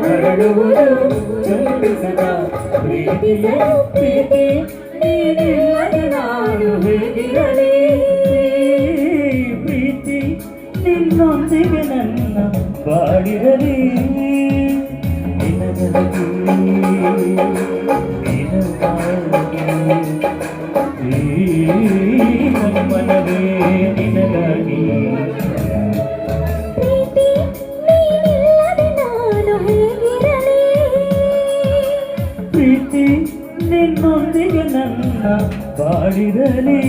ಹರಡುವುದು ಚಂದಿಸದ ಪ್ರೀತಿಯು ಪ್ರೀತಿ ನೀನಿಲ್ಲದೆ ನಾನು ಹೇಗಿರಲಿ ಪ್ರೀತಿ ನಿನ್ನೊಂದಿಗೆ ನನ್ನ ಬಾಳಿರಲಿ ನಿನಗಾಗಿ ನನ್ನ ಮನವೇ ನಿನಗಾಗಿ ಪ್ರೀತಿ ನಿನ್ನೊಂದಿಗೆ ನನ್ನ ಬಾಳಿರಲಿ